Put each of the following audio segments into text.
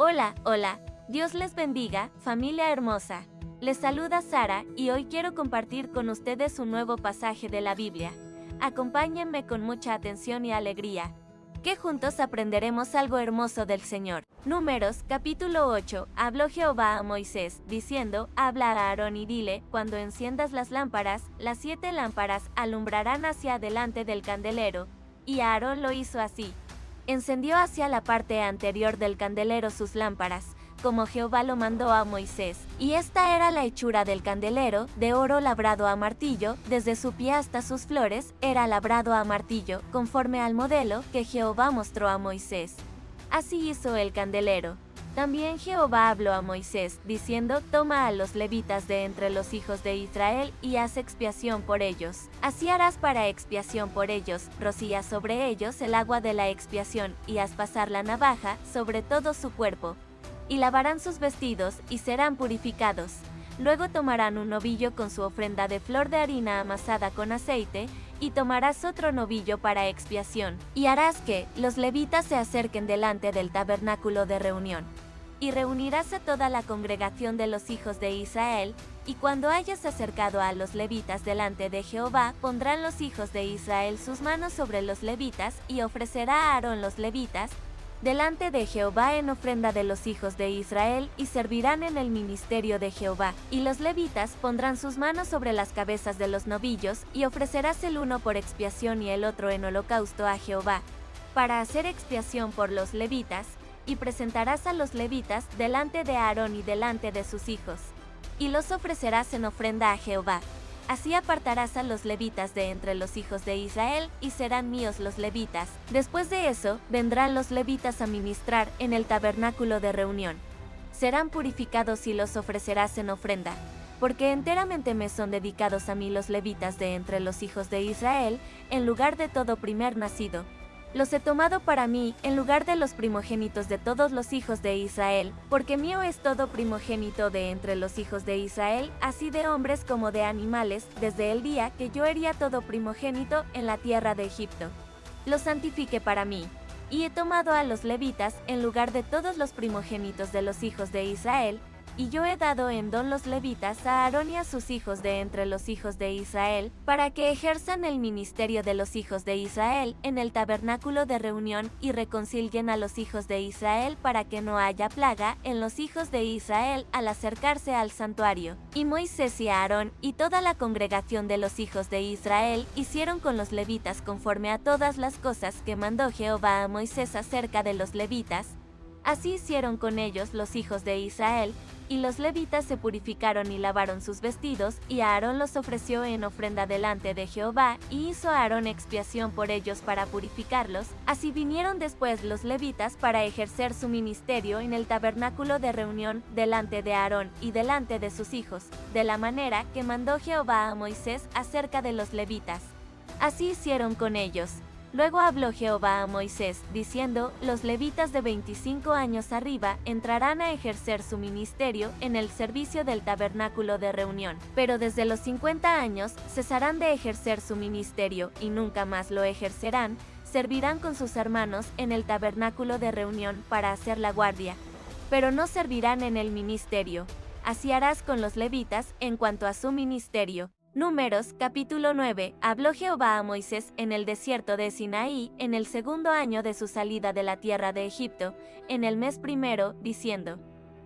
Hola, hola. Dios les bendiga, familia hermosa. Les saluda Sara y hoy quiero compartir con ustedes un nuevo pasaje de la Biblia. Acompáñenme con mucha atención y alegría, que juntos aprenderemos algo hermoso del Señor. Números, capítulo 8. Habló Jehová a Moisés, diciendo: Habla a Aarón y dile: cuando enciendas las lámparas, las 7 lámparas alumbrarán hacia adelante del candelero. Y Aarón lo hizo así. Encendió hacia la parte anterior del candelero sus lámparas, como Jehová lo mandó a Moisés. Y esta era la hechura del candelero, de oro labrado a martillo, desde su pie hasta sus flores, era labrado a martillo, conforme al modelo que Jehová mostró a Moisés. Así hizo el candelero. También Jehová habló a Moisés, diciendo: Toma a los levitas de entre los hijos de Israel, y haz expiación por ellos. Así harás para expiación por ellos, rocía sobre ellos el agua de la expiación, y haz pasar la navaja sobre todo su cuerpo. Y lavarán sus vestidos, y serán purificados. Luego tomarán un novillo con su ofrenda de flor de harina amasada con aceite, y tomarás otro novillo para expiación, y harás que los levitas se acerquen delante del tabernáculo de reunión. Y reunirás a toda la congregación de los hijos de Israel, y cuando hayas acercado a los levitas delante de Jehová, pondrán los hijos de Israel sus manos sobre los levitas, y ofrecerá a Aarón los levitas delante de Jehová en ofrenda de los hijos de Israel, y servirán en el ministerio de Jehová. Y los levitas pondrán sus manos sobre las cabezas de los novillos, y ofrecerás el uno por expiación y el otro en holocausto a Jehová, para hacer expiación por los levitas, y presentarás a los levitas delante de Aarón y delante de sus hijos, y los ofrecerás en ofrenda a Jehová. Así apartarás a los levitas de entre los hijos de Israel, y serán míos los levitas. Después de eso, vendrán los levitas a ministrar en el tabernáculo de reunión. Serán purificados y los ofrecerás en ofrenda, porque enteramente me son dedicados a mí los levitas de entre los hijos de Israel, en lugar de todo primer nacido. Los he tomado para mí, en lugar de los primogénitos de todos los hijos de Israel, porque mío es todo primogénito de entre los hijos de Israel, así de hombres como de animales, desde el día que yo hería todo primogénito en la tierra de Egipto. Los santifiqué para mí. Y he tomado a los levitas, en lugar de todos los primogénitos de los hijos de Israel, y yo he dado en don los levitas a Aarón y a sus hijos de entre los hijos de Israel, para que ejerzan el ministerio de los hijos de Israel en el tabernáculo de reunión, y reconcilien a los hijos de Israel para que no haya plaga en los hijos de Israel al acercarse al santuario. Y Moisés y Aarón y toda la congregación de los hijos de Israel hicieron con los levitas conforme a todas las cosas que mandó Jehová a Moisés acerca de los levitas. Así hicieron con ellos los hijos de Israel, y los levitas se purificaron y lavaron sus vestidos, y Aarón los ofreció en ofrenda delante de Jehová, y hizo Aarón expiación por ellos para purificarlos. Así vinieron después los levitas para ejercer su ministerio en el tabernáculo de reunión delante de Aarón y delante de sus hijos, de la manera que mandó Jehová a Moisés acerca de los levitas. Así hicieron con ellos. Luego habló Jehová a Moisés, diciendo: Los levitas de 25 años arriba entrarán a ejercer su ministerio en el servicio del tabernáculo de reunión, pero desde los 50 años cesarán de ejercer su ministerio, y nunca más lo ejercerán. Servirán con sus hermanos en el tabernáculo de reunión para hacer la guardia, pero no servirán en el ministerio. Así harás con los levitas en cuanto a su ministerio. Números, capítulo 9. Habló Jehová a Moisés en el desierto de Sinaí, en el 2.º año de su salida de la tierra de Egipto, en el mes primero, diciendo: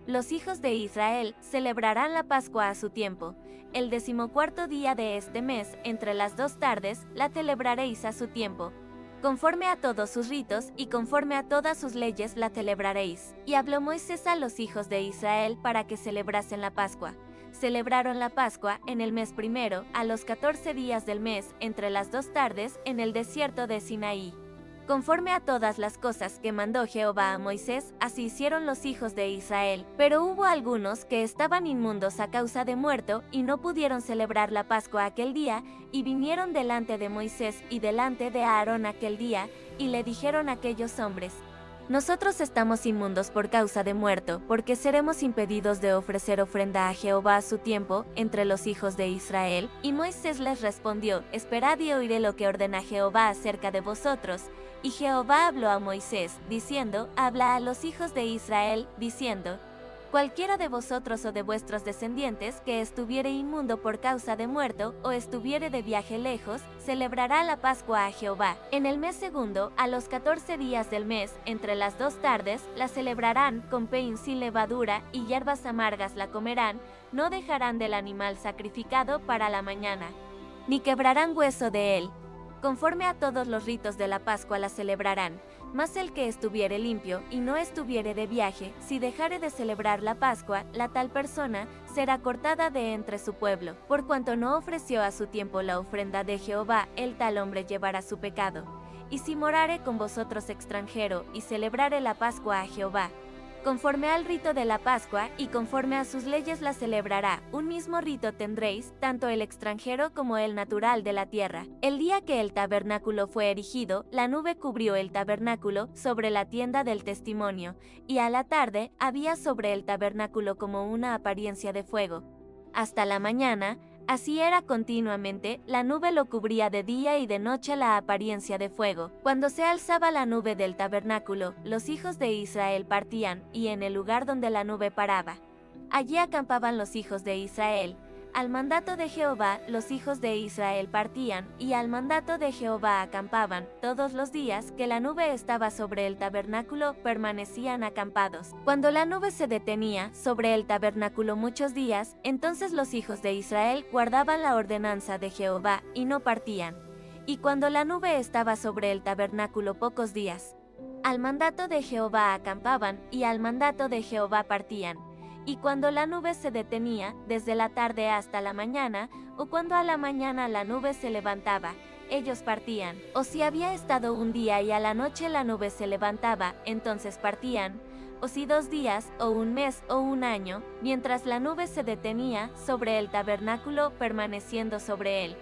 Los hijos de Israel celebrarán la Pascua a su tiempo. El 14º día de este mes, entre las 2 tardes, la celebraréis a su tiempo. Conforme a todos sus ritos y conforme a todas sus leyes la celebraréis. Y habló Moisés a los hijos de Israel para que celebrasen la Pascua. Celebraron la Pascua en el mes primero, a los 14 días del mes, entre las 2 tardes, en el desierto de Sinaí. Conforme a todas las cosas que mandó Jehová a Moisés, así hicieron los hijos de Israel. Pero hubo algunos que estaban inmundos a causa de muerto, y no pudieron celebrar la Pascua aquel día, y vinieron delante de Moisés y delante de Aarón aquel día, y le dijeron a aquellos hombres: Nosotros estamos inmundos por causa de muerto, porque seremos impedidos de ofrecer ofrenda a Jehová a su tiempo entre los hijos de Israel. Y Moisés les respondió: Esperad y oiré lo que ordena Jehová acerca de vosotros. Y Jehová habló a Moisés, diciendo, habla a los hijos de Israel, diciendo, cualquiera de vosotros o de vuestros descendientes que estuviere inmundo por causa de muerto, o estuviere de viaje lejos, celebrará la Pascua a Jehová. En el mes segundo, a los 14 días del mes, entre las 2 tardes, la celebrarán con peín sin levadura, y hierbas amargas la comerán, no dejarán del animal sacrificado para la mañana, ni quebrarán hueso de él. Conforme a todos los ritos de la Pascua la celebrarán. Mas el que estuviere limpio y no estuviere de viaje, si dejare de celebrar la Pascua, la tal persona será cortada de entre su pueblo. Por cuanto no ofreció a su tiempo la ofrenda de Jehová, el tal hombre llevará su pecado. Y si morare con vosotros extranjero, y celebrare la Pascua a Jehová, conforme al rito de la Pascua, y conforme a sus leyes la celebrará. Un mismo rito tendréis, tanto el extranjero como el natural de la tierra. El día que el tabernáculo fue erigido, la nube cubrió el tabernáculo sobre la tienda del testimonio, y a la tarde había sobre el tabernáculo como una apariencia de fuego. Hasta la mañana, así era continuamente, la nube lo cubría de día y de noche la apariencia de fuego. Cuando se alzaba la nube del tabernáculo, los hijos de Israel partían, y en el lugar donde la nube paraba, allí acampaban los hijos de Israel. Al mandato de Jehová, los hijos de Israel partían, y al mandato de Jehová acampaban. Todos los días que la nube estaba sobre el tabernáculo, permanecían acampados. Cuando la nube se detenía sobre el tabernáculo muchos días, entonces los hijos de Israel guardaban la ordenanza de Jehová, y no partían. Y cuando la nube estaba sobre el tabernáculo pocos días, al mandato de Jehová acampaban, y al mandato de Jehová partían. Y cuando la nube se detenía, desde la tarde hasta la mañana, o cuando a la mañana la nube se levantaba, ellos partían. O si había estado un día y a la noche la nube se levantaba, entonces partían. O si 2 días, o un mes, o un año, mientras la nube se detenía sobre el tabernáculo, permaneciendo sobre él,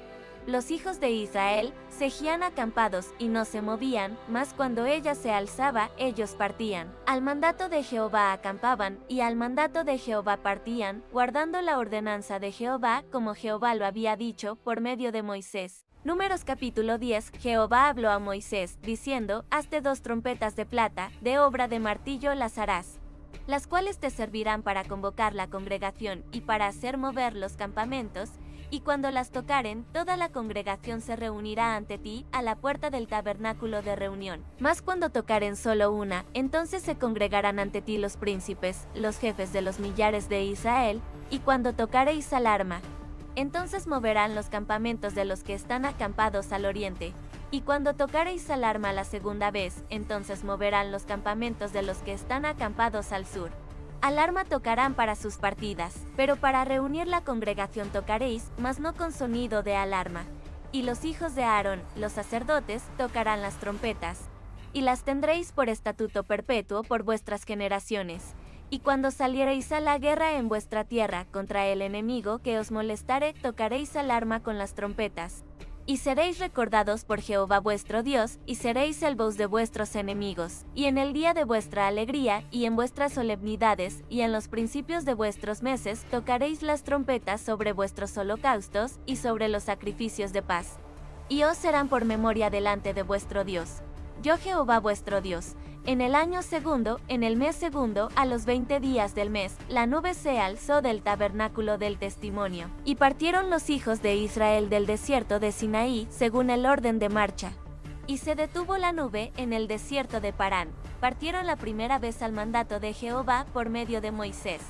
los hijos de Israel seguían acampados y no se movían, mas cuando ella se alzaba, ellos partían. Al mandato de Jehová acampaban, y al mandato de Jehová partían, guardando la ordenanza de Jehová, como Jehová lo había dicho por medio de Moisés. Números capítulo 10. Jehová habló a Moisés, diciendo, hazte 2 trompetas de plata, de obra de martillo las harás, las cuales te servirán para convocar la congregación y para hacer mover los campamentos. Y cuando las tocaren, toda la congregación se reunirá ante ti a la puerta del tabernáculo de reunión. Mas cuando tocaren solo una, entonces se congregarán ante ti los príncipes, los jefes de los millares de Israel, y cuando tocareis alarma, entonces moverán los campamentos de los que están acampados al oriente. Y cuando tocareis alarma la segunda vez, entonces moverán los campamentos de los que están acampados al sur. Alarma tocarán para sus partidas, pero para reunir la congregación tocaréis, mas no con sonido de alarma. Y los hijos de Aarón, los sacerdotes, tocarán las trompetas, y las tendréis por estatuto perpetuo por vuestras generaciones. Y cuando saliereis a la guerra en vuestra tierra contra el enemigo que os molestare, tocaréis alarma con las trompetas. Y seréis recordados por Jehová vuestro Dios, y seréis el voz de vuestros enemigos. Y en el día de vuestra alegría, y en vuestras solemnidades, y en los principios de vuestros meses, tocaréis las trompetas sobre vuestros holocaustos, y sobre los sacrificios de paz. Y os serán por memoria delante de vuestro Dios. Yo Jehová vuestro Dios. En el año segundo, en el mes segundo, a los 20 días del mes, la nube se alzó del tabernáculo del testimonio. Y partieron los hijos de Israel del desierto de Sinaí, según el orden de marcha. Y se detuvo la nube en el desierto de Parán. Partieron la primera vez al mandato de Jehová por medio de Moisés.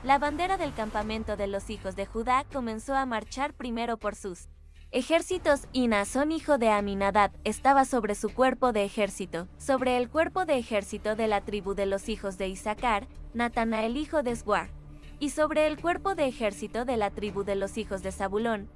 La bandera del campamento de los hijos de Judá comenzó a marchar primero por sus ejércitos, y Naasón hijo de Aminadab estaba sobre su cuerpo de ejército. Sobre el cuerpo de ejército de la tribu de los hijos de Isaacar, Natanael hijo de Esguar. Y sobre el cuerpo de ejército de la tribu de los hijos de Zabulón,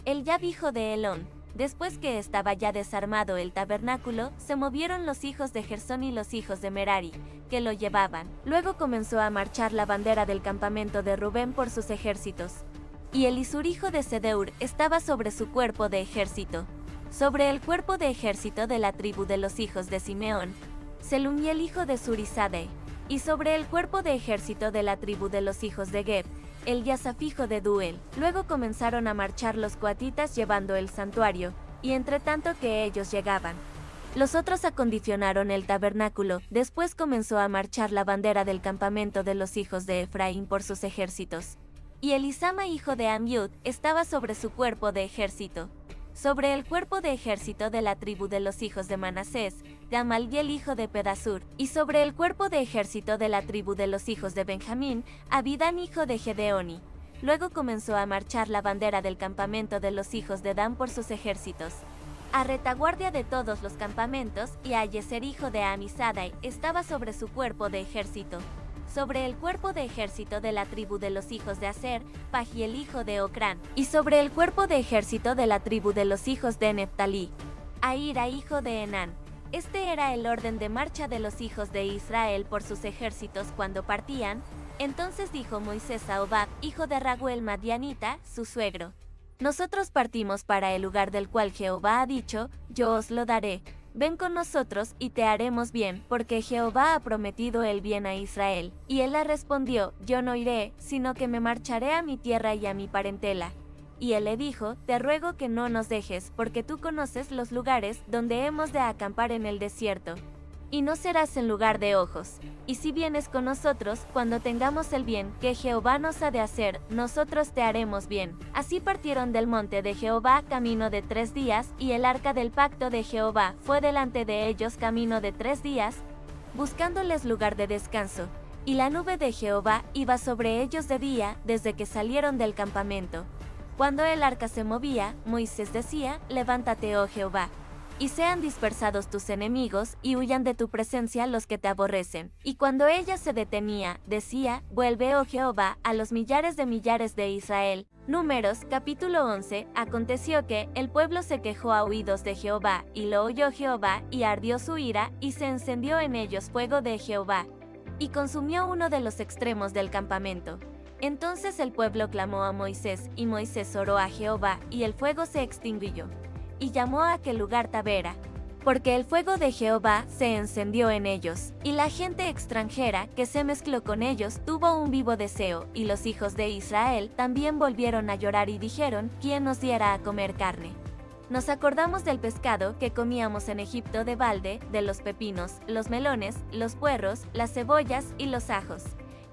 Eliab hijo de Helón. Después que estaba ya desarmado el tabernáculo, se movieron los hijos de Gersón y los hijos de Merari, que lo llevaban. Luego comenzó a marchar la bandera del campamento de Rubén por sus ejércitos. Y Elisur hijo de Sedeur estaba sobre su cuerpo de ejército. Sobre el cuerpo de ejército de la tribu de los hijos de Simeón, Selumiel hijo de Surizadai. Y sobre el cuerpo de ejército de la tribu de los hijos de Geb, Eliasaf hijo de Duel. Luego comenzaron a marchar los coatitas llevando el santuario, y entre tanto que ellos llegaban, Los otros acondicionaron el tabernáculo, después comenzó a marchar la bandera del campamento de los hijos de Efraín por sus ejércitos. Y Elisama hijo de Amiud estaba sobre su cuerpo de ejército. Sobre el cuerpo de ejército de la tribu de los hijos de Manasés, Gamaliel hijo de Pedasur, y sobre el cuerpo de ejército de la tribu de los hijos de Benjamín, Abidán hijo de Gedeoni. Luego comenzó a marchar la bandera del campamento de los hijos de Dan por sus ejércitos. A retaguardia de todos los campamentos, y Ayeser hijo de Amisadai estaba sobre su cuerpo de ejército. Sobre el cuerpo de ejército de la tribu de los hijos de Aser, Pagiel hijo de Ocrán, y sobre el cuerpo de ejército de la tribu de los hijos de Neftalí, Ahira hijo de Enán. Este era el orden de marcha de los hijos de Israel por sus ejércitos cuando partían. Entonces dijo Moisés a Hobab, hijo de Raguel Madianita, su suegro: nosotros partimos para el lugar del cual Jehová ha dicho, yo os lo daré. Ven con nosotros y te haremos bien, porque Jehová ha prometido el bien a Israel. Y él le respondió, yo no iré, sino que me marcharé a mi tierra y a mi parentela. Y él le dijo, te ruego que no nos dejes, porque tú conoces los lugares donde hemos de acampar en el desierto. Y no serás en lugar de ojos. Y si vienes con nosotros, cuando tengamos el bien que Jehová nos ha de hacer, nosotros te haremos bien. Así partieron del monte de Jehová camino de 3 días, y el arca del pacto de Jehová fue delante de ellos camino de 3 días, buscándoles lugar de descanso. Y la nube de Jehová iba sobre ellos de día, desde que salieron del campamento. Cuando el arca se movía, Moisés decía, levántate, oh Jehová, y sean dispersados tus enemigos, y huyan de tu presencia los que te aborrecen. Y cuando ella se detenía, decía, vuelve, oh Jehová, a los millares de Israel. Números, capítulo 11, aconteció que el pueblo se quejó a oídos de Jehová, y lo oyó Jehová, y ardió su ira, y se encendió en ellos fuego de Jehová, y consumió uno de los extremos del campamento. Entonces el pueblo clamó a Moisés, y Moisés oró a Jehová, y el fuego se extinguió. Y llamó a aquel lugar Tabera, porque el fuego de Jehová se encendió en ellos, y la gente extranjera que se mezcló con ellos tuvo un vivo deseo, y los hijos de Israel también volvieron a llorar y dijeron, ¿quién nos diera a comer carne? Nos acordamos del pescado que comíamos en Egipto de balde, de los pepinos, los melones, los puerros, las cebollas y los ajos.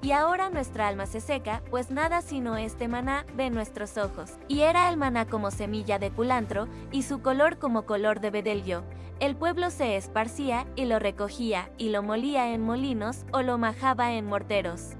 Y ahora nuestra alma se seca, pues nada sino este maná ven nuestros ojos. Y era el maná como semilla de culantro, y su color como color de bedelio. El pueblo se esparcía, y lo recogía, y lo molía en molinos, o lo majaba en morteros.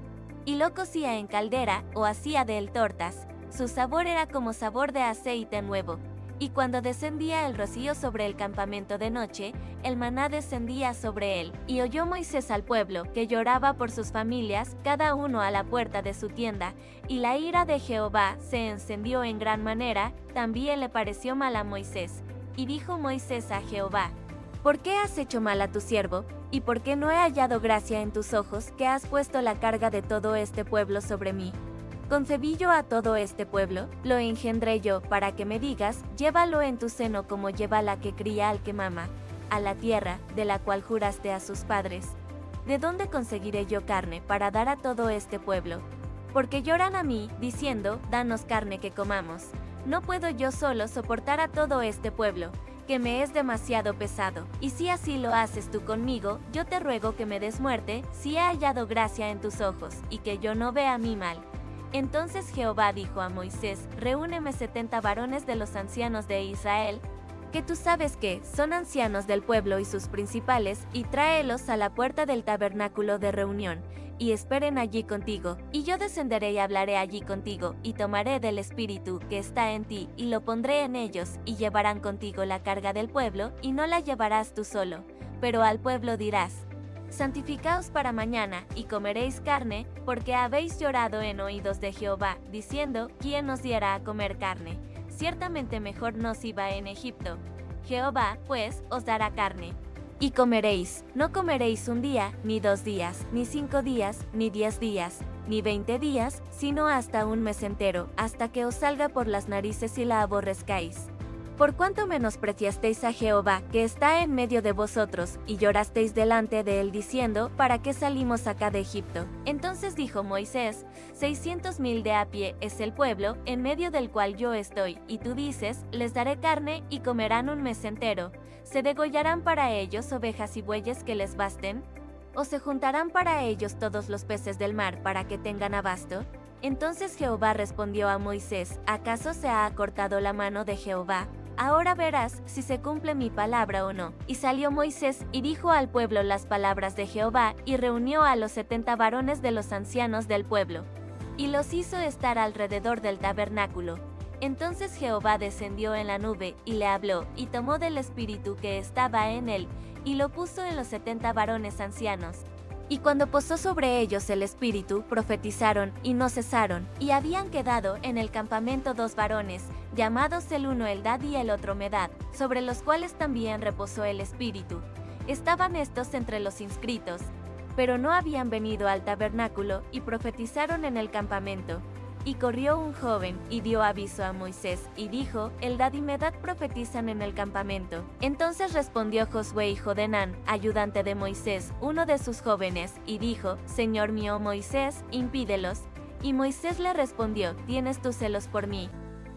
Y lo cocía en caldera, o hacía de él tortas. Su sabor era como sabor de aceite nuevo. Y cuando descendía el rocío sobre el campamento de noche, el maná descendía sobre él. Y oyó Moisés al pueblo, que lloraba por sus familias, cada uno a la puerta de su tienda, y la ira de Jehová se encendió en gran manera, también le pareció mal a Moisés. Y dijo Moisés a Jehová, ¿por qué has hecho mal a tu siervo? ¿Y por qué no he hallado gracia en tus ojos, que has puesto la carga de todo este pueblo sobre mí? Concebí yo a todo este pueblo, lo engendré yo, para que me digas, llévalo en tu seno como lleva la que cría al que mama, a la tierra, de la cual juraste a sus padres. ¿De dónde conseguiré yo carne para dar a todo este pueblo? Porque lloran a mí, diciendo, danos carne que comamos. No puedo yo solo soportar a todo este pueblo, que me es demasiado pesado. Y si así lo haces tú conmigo, yo te ruego que me des muerte, si he hallado gracia en tus ojos, y que yo no vea mi mal. Entonces Jehová dijo a Moisés, reúneme 70 varones de los ancianos de Israel, que tú sabes que son ancianos del pueblo y sus principales, y tráelos a la puerta del tabernáculo de reunión, y esperen allí contigo, y yo descenderé y hablaré allí contigo, y tomaré del espíritu que está en ti, y lo pondré en ellos, y llevarán contigo la carga del pueblo, y no la llevarás tú solo, pero al pueblo dirás, santificaos para mañana, y comeréis carne, porque habéis llorado en oídos de Jehová, diciendo, ¿quién nos diera a comer carne? Ciertamente mejor nos iba en Egipto. Jehová, pues, os dará carne. Y comeréis, no comeréis un día, ni 2 días, ni 5 días, ni 10 días, ni 20 días, sino hasta un mes entero, hasta que os salga por las narices y la aborrezcáis. Por cuanto menospreciasteis a Jehová, que está en medio de vosotros, y llorasteis delante de él diciendo, ¿para qué salimos acá de Egipto? Entonces dijo Moisés, 600,000 de a pie es el pueblo, en medio del cual yo estoy, y tú dices, les daré carne, y comerán un mes entero. ¿Se degollarán para ellos ovejas y bueyes que les basten? ¿O se juntarán para ellos todos los peces del mar para que tengan abasto? Entonces Jehová respondió a Moisés, ¿acaso se ha acortado la mano de Jehová? Ahora verás si se cumple mi palabra o no. Y salió Moisés y dijo al pueblo las palabras de Jehová, y reunió a los 70 varones de los ancianos del pueblo, y los hizo estar alrededor del tabernáculo. Entonces Jehová descendió en la nube, y le habló, y tomó del espíritu que estaba en él, y lo puso en los 70 varones ancianos. Y cuando posó sobre ellos el espíritu, profetizaron, y no cesaron, y habían quedado en el campamento 2 varones, llamados el uno Eldad y el otro Medad, sobre los cuales también reposó el espíritu. Estaban estos entre los inscritos, pero no habían venido al tabernáculo, y profetizaron en el campamento. Y corrió un joven, y dio aviso a Moisés, y dijo, Eldad y Medad profetizan en el campamento. Entonces respondió Josué hijo de Nun, ayudante de Moisés, uno de sus jóvenes, y dijo, Señor mío Moisés, impídelos. Y Moisés le respondió, ¿tienes tú celos por mí?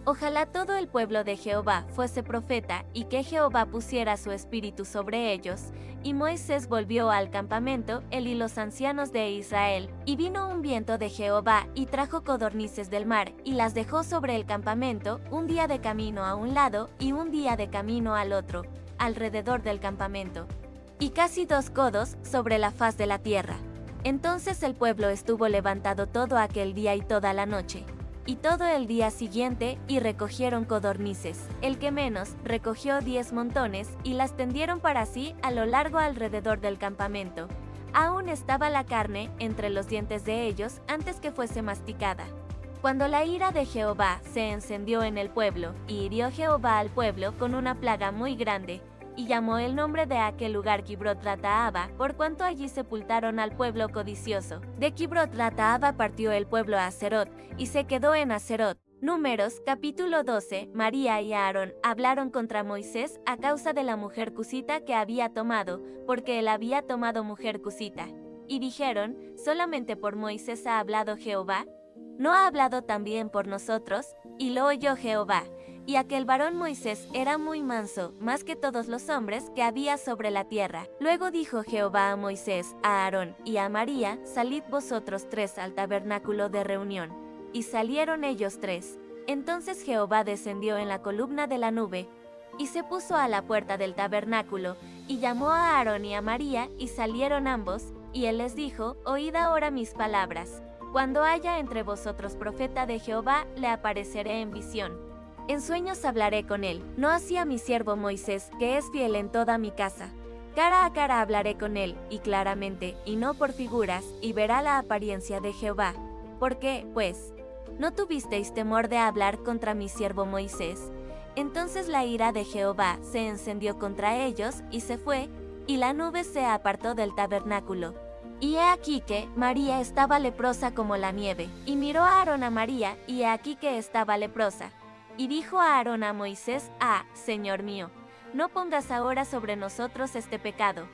Ojalá todo el pueblo de Jehová fuese profeta, y que Jehová pusiera su espíritu sobre ellos. Y Moisés volvió al campamento, él y los ancianos de Israel. Y vino un viento de Jehová, y trajo codornices del mar, y las dejó sobre el campamento, un día de camino a un lado, y un día de camino al otro, alrededor del campamento, y casi 2 codos sobre la faz de la tierra. Entonces el pueblo estuvo levantado todo aquel día y toda la noche, y todo el día siguiente, y recogieron codornices. El que menos, recogió 10 montones, y las tendieron para sí a lo largo alrededor del campamento. Aún estaba la carne entre los dientes de ellos antes que fuese masticada. Cuando la ira de Jehová se encendió en el pueblo, y hirió Jehová al pueblo con una plaga muy grande, y llamó el nombre de aquel lugar Kibrot-Rataaba, por cuanto allí sepultaron al pueblo codicioso. De Kibrot-Rataaba partió el pueblo a Haserot, y se quedó en Haserot. Números, capítulo 12. María y Aarón hablaron contra Moisés a causa de la mujer cusita que había tomado, porque él había tomado mujer cusita. Y dijeron, ¿solamente por Moisés ha hablado Jehová? ¿No ha hablado también por nosotros? Y lo oyó Jehová. Y aquel varón Moisés era muy manso, más que todos los hombres que había sobre la tierra. Luego dijo Jehová a Moisés, a Aarón y a María, salid vosotros 3 al tabernáculo de reunión. Y salieron ellos 3. Entonces Jehová descendió en la columna de la nube, y se puso a la puerta del tabernáculo, y llamó a Aarón y a María, y salieron ambos, y él les dijo, oíd ahora mis palabras. Cuando haya entre vosotros profeta de Jehová, le apareceré en visión. En sueños hablaré con él, no así a mi siervo Moisés, que es fiel en toda mi casa. Cara a cara hablaré con él, y claramente, y no por figuras, y verá la apariencia de Jehová. ¿Por qué, pues, no tuvisteis temor de hablar contra mi siervo Moisés? Entonces la ira de Jehová se encendió contra ellos, y se fue, y la nube se apartó del tabernáculo. Y he aquí que María estaba leprosa como la nieve, y miró a Aarón a María, y he aquí que estaba leprosa. Y dijo a Aarón a Moisés, Señor mío, no pongas ahora sobre nosotros este pecado,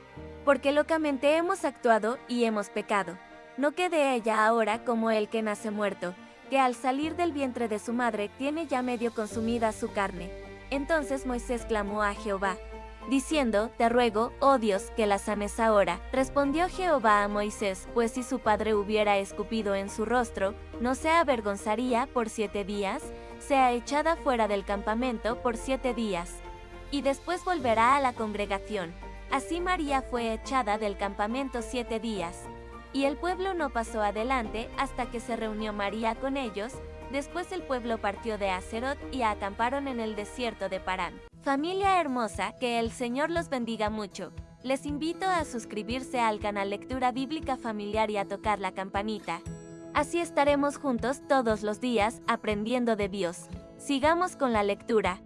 porque locamente hemos actuado y hemos pecado. No quede ella ahora como el que nace muerto, que al salir del vientre de su madre tiene ya medio consumida su carne. Entonces Moisés clamó a Jehová, diciendo, te ruego, oh Dios, que la sanes ahora. Respondió Jehová a Moisés, pues si su padre hubiera escupido en su rostro, ¿no se avergonzaría por 7 días? Sea echada fuera del campamento por 7 días, y después volverá a la congregación. Así María fue echada del campamento 7 días. Y el pueblo no pasó adelante hasta que se reunió María con ellos. Después el pueblo partió de Haserot y acamparon en el desierto de Parán. Familia hermosa, que el Señor los bendiga mucho. Les invito a suscribirse al canal Lectura Bíblica Familiar y a tocar la campanita. Así estaremos juntos todos los días aprendiendo de Dios. Sigamos con la lectura.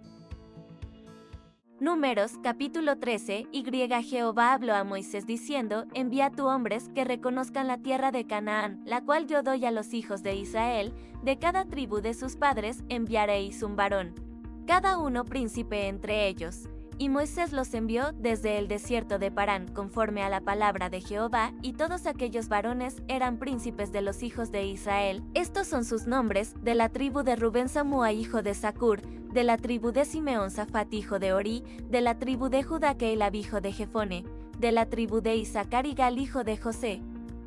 Números, capítulo 13. Y Jehová habló a Moisés diciendo, envía tu hombres que reconozcan la tierra de Canaán, la cual yo doy a los hijos de Israel, de cada tribu de sus padres enviaréis un varón. cada uno príncipe entre ellos. Y Moisés los envió desde el desierto de Parán conforme a la palabra de Jehová, y todos aquellos varones eran príncipes de los hijos de Israel. Estos son sus nombres: de la tribu de Rubén, Samúa hijo de Zacur; de la tribu de Simeón, Safat hijo de Orí; de la tribu de Judá, Keilab hijo de Jefone; de la tribu de Isaacar, Igal hijo de José;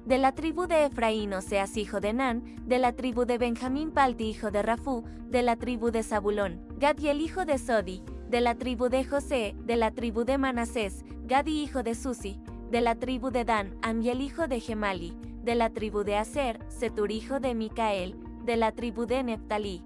de la tribu de Efraín, Oseas hijo de Nan; de la tribu de Benjamín, Palti hijo de Rafú; de la tribu de Zabulón, Gadiel hijo de Sodi; de la tribu de José; de la tribu de Manasés, Gadi hijo de Susi; de la tribu de Dan, Amiel hijo de Gemali; de la tribu de Aser, Setur hijo de Micael; de la tribu de Neftalí,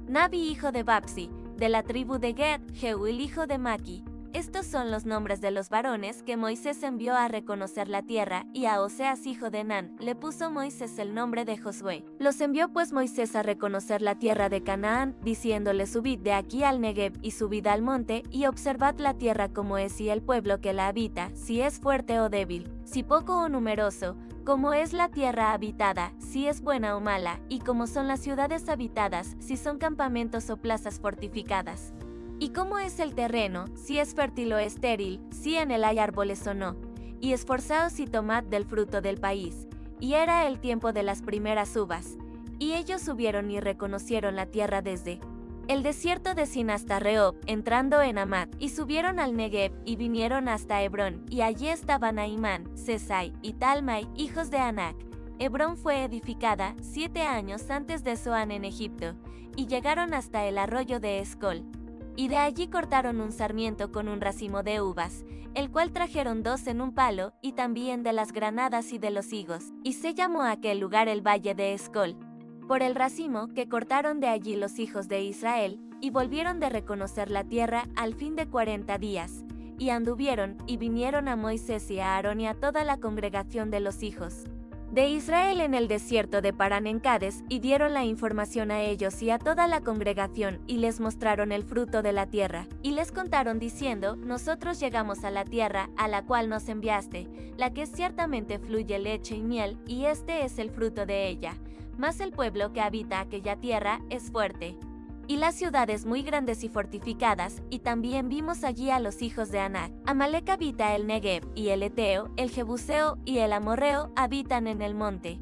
Nabi hijo de Babsi; de la tribu de Gad, Jeuel hijo de Maki. Estos son los nombres de los varones que Moisés envió a reconocer la tierra, y a Oseas hijo de Nan le puso Moisés el nombre de Josué. Los envió pues Moisés a reconocer la tierra de Canaán, diciéndole: subid de aquí al Negev y subid al monte, y observad la tierra cómo es, y el pueblo que la habita, si es fuerte o débil, si poco o numeroso, cómo es la tierra habitada, si es buena o mala, y cómo son las ciudades habitadas, si son campamentos o plazas fortificadas. ¿Y cómo es el terreno, si es fértil o estéril, si en él hay árboles o no? Y esforzaos y tomad del fruto del país. Y era el tiempo de las primeras uvas. Y ellos subieron y reconocieron la tierra desde el desierto de Sin hasta Rehob, entrando en Amat, y subieron al Negev, y vinieron hasta Hebrón, y allí estaban Ahimán, Sesai, y Talmai, hijos de Anac. Hebrón fue edificada 7 años antes de Zoán en Egipto, y llegaron hasta el arroyo de Escol. Y de allí cortaron un sarmiento con un racimo de uvas, el cual trajeron 2 en un palo, y también de las granadas y de los higos, y se llamó aquel lugar el valle de Escol, por el racimo que cortaron de allí los hijos de Israel, y volvieron de reconocer la tierra al fin de 40 días, y anduvieron, y vinieron a Moisés y a Aarón y a toda la congregación de los hijos de Israel en el desierto de Parán en Cades, y dieron la información a ellos y a toda la congregación, y les mostraron el fruto de la tierra, y les contaron diciendo: nosotros llegamos a la tierra a la cual nos enviaste, la que ciertamente fluye leche y miel, y este es el fruto de ella. Mas el pueblo que habita aquella tierra es fuerte, y las ciudades muy grandes y fortificadas, y también vimos allí a los hijos de Anac. Amalec habita el Negev, y el Eteo, el Jebuseo y el Amorreo habitan en el monte,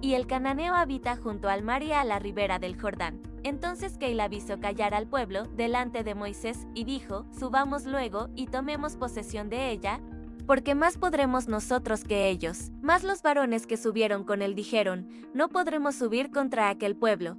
y el Cananeo habita junto al mar y a la ribera del Jordán. Entonces Keilab hizo callar al pueblo delante de Moisés, y dijo: subamos luego, y tomemos posesión de ella, porque más podremos nosotros que ellos. Mas los varones que subieron con él dijeron: no podremos subir contra aquel pueblo,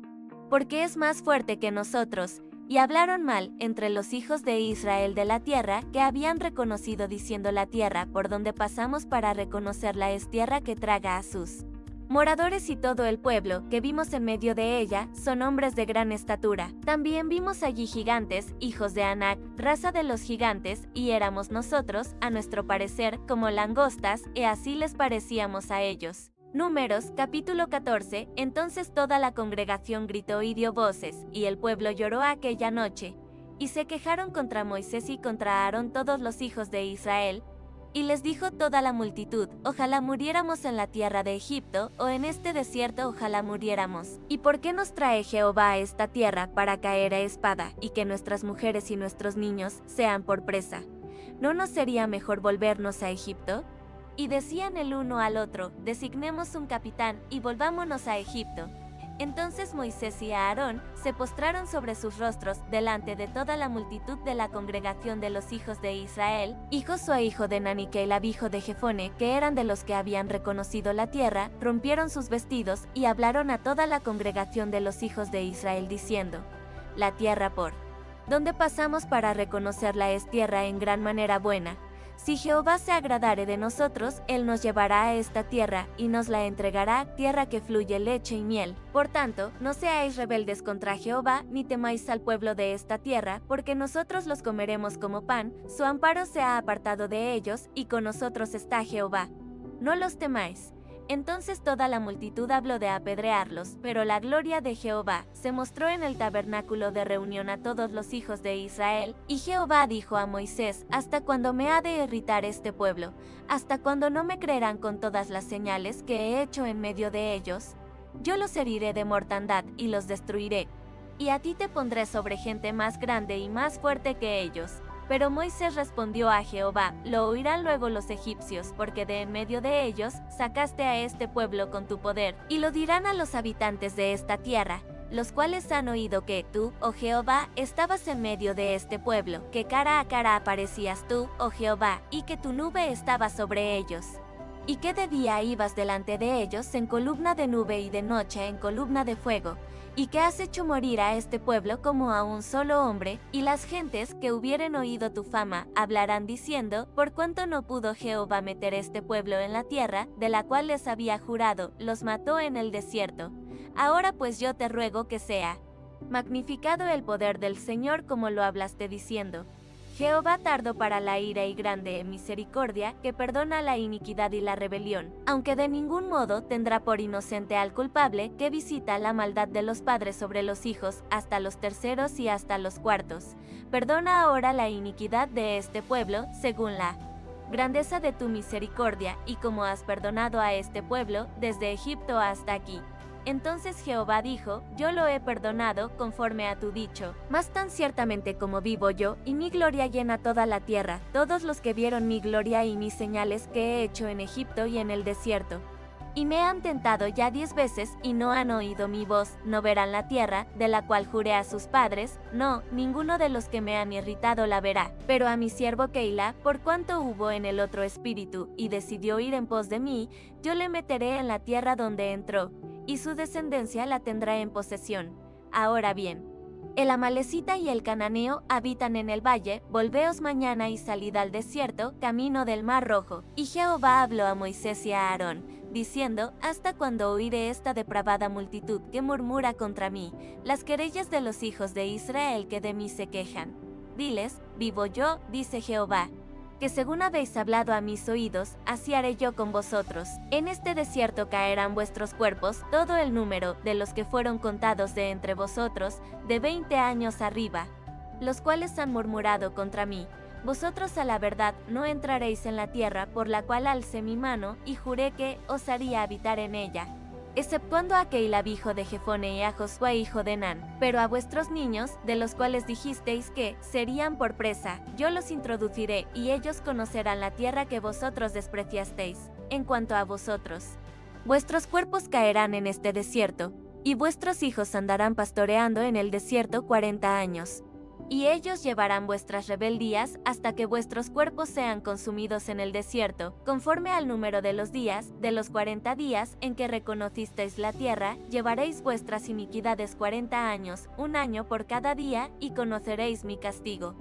porque es más fuerte que nosotros. Y hablaron mal entre los hijos de Israel de la tierra que habían reconocido, diciendo: la tierra por donde pasamos para reconocerla es tierra que traga a sus moradores, y todo el pueblo que vimos en medio de ella son hombres de gran estatura. También vimos allí gigantes, hijos de Anac, raza de los gigantes, y éramos nosotros, a nuestro parecer, como langostas, y así les parecíamos a ellos. Números, capítulo 14. Entonces toda la congregación gritó y dio voces, y el pueblo lloró aquella noche. Y se quejaron contra Moisés y contra Aarón todos los hijos de Israel. Y les dijo toda la multitud: ojalá muriéramos en la tierra de Egipto, o en este desierto ojalá muriéramos. ¿Y por qué nos trae Jehová a esta tierra para caer a espada, y que nuestras mujeres y nuestros niños sean por presa? ¿No nos sería mejor volvernos a Egipto? Y decían el uno al otro: designemos un capitán, y volvámonos a Egipto. Entonces Moisés y Aarón se postraron sobre sus rostros delante de toda la multitud de la congregación de los hijos de Israel, y Josué hijo de Nun y Keilab hijo de Jefone, que eran de los que habían reconocido la tierra, rompieron sus vestidos, y hablaron a toda la congregación de los hijos de Israel diciendo: la tierra por donde pasamos para reconocerla es tierra en gran manera buena. Si Jehová se agradare de nosotros, él nos llevará a esta tierra, y nos la entregará, tierra que fluye leche y miel. Por tanto, no seáis rebeldes contra Jehová, ni temáis al pueblo de esta tierra, porque nosotros los comeremos como pan. Su amparo se ha apartado de ellos, y con nosotros está Jehová. No los temáis. Entonces toda la multitud habló de apedrearlos, pero la gloria de Jehová se mostró en el tabernáculo de reunión a todos los hijos de Israel, y Jehová dijo a Moisés: ¿hasta cuándo me ha de irritar este pueblo? ¿Hasta cuándo no me creerán con todas las señales que he hecho en medio de ellos? Yo los heriré de mortandad y los destruiré. y a ti te pondré sobre gente más grande y más fuerte que ellos. Pero Moisés respondió a Jehová: lo oirán luego los egipcios, porque de en medio de ellos sacaste a este pueblo con tu poder, y lo dirán a los habitantes de esta tierra, los cuales han oído que tú, oh Jehová, estabas en medio de este pueblo, que cara a cara aparecías tú, oh Jehová, y que tu nube estaba sobre ellos. Y que de día ibas delante de ellos en columna de nube y de noche en columna de fuego, y que has hecho morir a este pueblo como a un solo hombre, y las gentes que hubieren oído tu fama hablarán diciendo: por cuanto no pudo Jehová meter este pueblo en la tierra, de la cual les había jurado, los mató en el desierto. Ahora pues yo te ruego que sea magnificado el poder del Señor como lo hablaste diciendo: Jehová tardo para la ira y grande en misericordia, que perdona la iniquidad y la rebelión, aunque de ningún modo tendrá por inocente al culpable, que visita la maldad de los padres sobre los hijos, hasta los terceros y hasta los cuartos. Perdona ahora la iniquidad de este pueblo, según la grandeza de tu misericordia, y como has perdonado a este pueblo, desde Egipto hasta aquí. Entonces Jehová dijo: yo lo he perdonado conforme a tu dicho, mas tan ciertamente como vivo yo, y mi gloria llena toda la tierra, todos los que vieron mi gloria y mis señales que he hecho en Egipto y en el desierto, y me han tentado ya 10 veces, y no han oído mi voz, no verán la tierra, de la cual juré a sus padres, no, ninguno de los que me han irritado la verá. Pero a mi siervo Keila, por cuanto hubo en el otro espíritu, y decidió ir en pos de mí, yo le meteré en la tierra donde entró, y su descendencia la tendrá en posesión. Ahora bien, el amalecita y el cananeo habitan en el valle, volveos mañana y salid al desierto, camino del mar rojo. Y Jehová habló a Moisés y a Aarón, diciendo: ¿hasta cuándo oiré esta depravada multitud que murmura contra mí, las querellas de los hijos de Israel que de mí se quejan? Diles: vivo yo, dice Jehová, que según habéis hablado a mis oídos, así haré yo con vosotros. En este desierto caerán vuestros cuerpos, todo el número de los que fueron contados de entre vosotros, de 20 años arriba, los cuales han murmurado contra mí. Vosotros a la verdad no entraréis en la tierra por la cual alcé mi mano, y juré que os haría habitar en ella, exceptuando a Keila hijo de Jefone y a Josué hijo de Nan. Pero a vuestros niños, de los cuales dijisteis que serían por presa, yo los introduciré, y ellos conocerán la tierra que vosotros despreciasteis. En cuanto a vosotros, vuestros cuerpos caerán en este desierto, y vuestros hijos andarán pastoreando en el desierto 40 años. Y ellos llevarán vuestras rebeldías hasta que vuestros cuerpos sean consumidos en el desierto, conforme al número de los días, de los 40 días en que reconocisteis la tierra, llevaréis vuestras iniquidades 40 años, un año por cada día, y conoceréis mi castigo.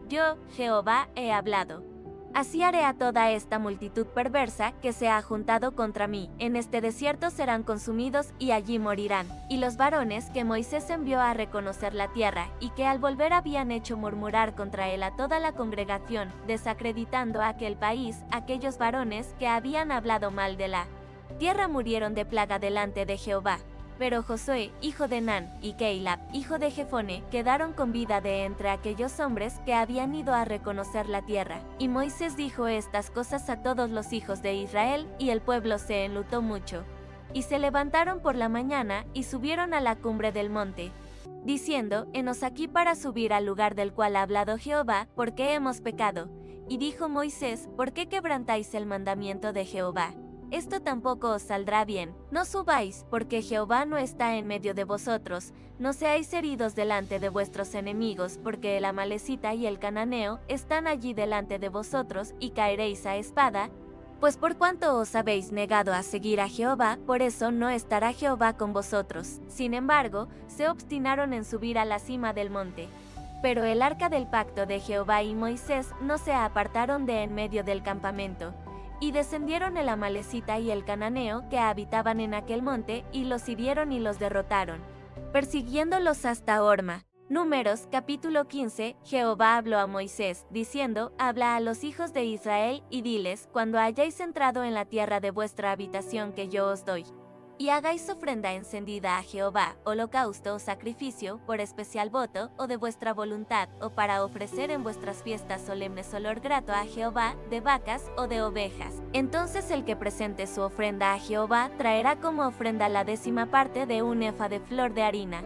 Yo, Jehová, he hablado. Así haré a toda esta multitud perversa que se ha juntado contra mí. En este desierto serán consumidos y allí morirán. Y los varones que Moisés envió a reconocer la tierra, y que al volver habían hecho murmurar contra él a toda la congregación, desacreditando a aquel país, aquellos varones que habían hablado mal de la tierra, murieron de plaga delante de Jehová. Pero Josué, hijo de Nan, y Keila, hijo de Jefone, quedaron con vida de entre aquellos hombres que habían ido a reconocer la tierra. Y Moisés dijo estas cosas a todos los hijos de Israel, y el pueblo se enlutó mucho. Y se levantaron por la mañana, y subieron a la cumbre del monte, diciendo: henos aquí para subir al lugar del cual ha hablado Jehová, porque hemos pecado. Y dijo Moisés: ¿por qué quebrantáis el mandamiento de Jehová? Esto tampoco os saldrá bien. No subáis, porque Jehová no está en medio de vosotros. No seáis heridos delante de vuestros enemigos, porque el amalecita y el cananeo están allí delante de vosotros, y caeréis a espada. Pues por cuanto os habéis negado a seguir a Jehová, por eso no estará Jehová con vosotros. Sin embargo, se obstinaron en subir a la cima del monte. Pero el arca del pacto de Jehová y Moisés no se apartaron de en medio del campamento. Y descendieron el amalecita y el cananeo que habitaban en aquel monte, y los hirieron y los derrotaron, persiguiéndolos hasta Horma. Números capítulo 15. Jehová habló a Moisés, diciendo: habla a los hijos de Israel, y diles: cuando hayáis entrado en la tierra de vuestra habitación que yo os doy, y hagáis ofrenda encendida a Jehová, holocausto o sacrificio, por especial voto, o de vuestra voluntad, o para ofrecer en vuestras fiestas solemnes olor grato a Jehová, de vacas o de ovejas. Entonces el que presente su ofrenda a Jehová traerá como ofrenda la 10ª parte de un efa de flor de harina.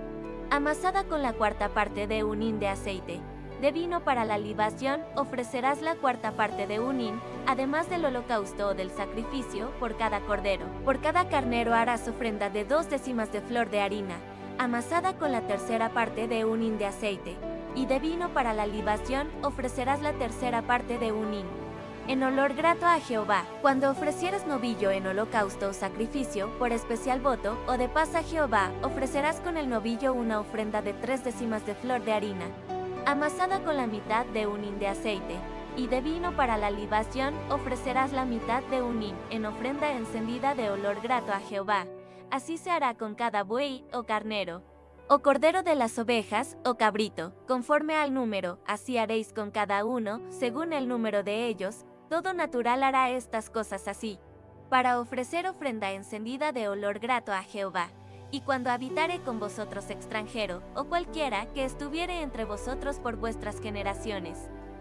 amasada con la cuarta parte de un hin de aceite. De vino para la libación ofrecerás la cuarta parte de un hin, además del holocausto o del sacrificio, por cada cordero. Por cada carnero harás ofrenda de 2 décimas de flor de harina, amasada con la tercera parte de un hin de aceite. Y de vino para la libación ofrecerás la tercera parte de un hin, en olor grato a Jehová. Cuando ofrecieres novillo en holocausto o sacrificio, por especial voto, o de paz a Jehová, ofrecerás con el novillo una ofrenda de 3 décimas de flor de harina, amasada con la mitad de un hin de aceite. Y de vino para la libación ofrecerás la mitad de un hin, en ofrenda encendida de olor grato a Jehová. Así se hará con cada buey o carnero, o cordero de las ovejas, o cabrito, conforme al número, así haréis con cada uno, según el número de ellos. Todo natural hará estas cosas así, para ofrecer ofrenda encendida de olor grato a Jehová. Y cuando habitare con vosotros extranjero, o cualquiera que estuviere entre vosotros por vuestras generaciones,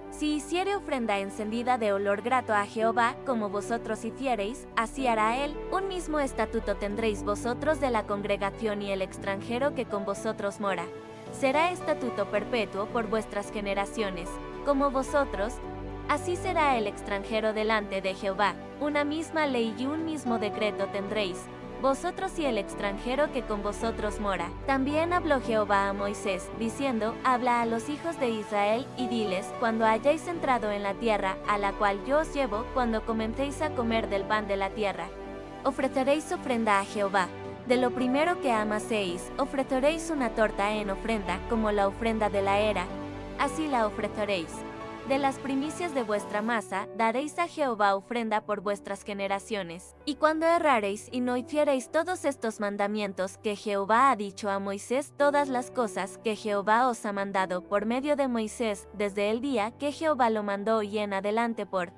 si hiciere ofrenda encendida de olor grato a Jehová, como vosotros hiciereis, así hará él. Un mismo estatuto tendréis vosotros de la congregación y el extranjero que con vosotros mora. Será estatuto perpetuo por vuestras generaciones, como vosotros. Así será el extranjero delante de Jehová. Una misma ley y un mismo decreto tendréis, vosotros y el extranjero que con vosotros mora. También habló Jehová a Moisés, diciendo: habla a los hijos de Israel, y diles: cuando hayáis entrado en la tierra, a la cual yo os llevo, cuando comencéis a comer del pan de la tierra, ofreceréis ofrenda a Jehová. De lo primero que amaséis, ofreceréis una torta en ofrenda, como la ofrenda de la era, así la ofreceréis. De las primicias de vuestra masa, daréis a Jehová ofrenda por vuestras generaciones. Y cuando errareis y no hiciereis todos estos mandamientos que Jehová ha dicho a Moisés, todas las cosas que Jehová os ha mandado por medio de Moisés, desde el día que Jehová lo mandó y en adelante por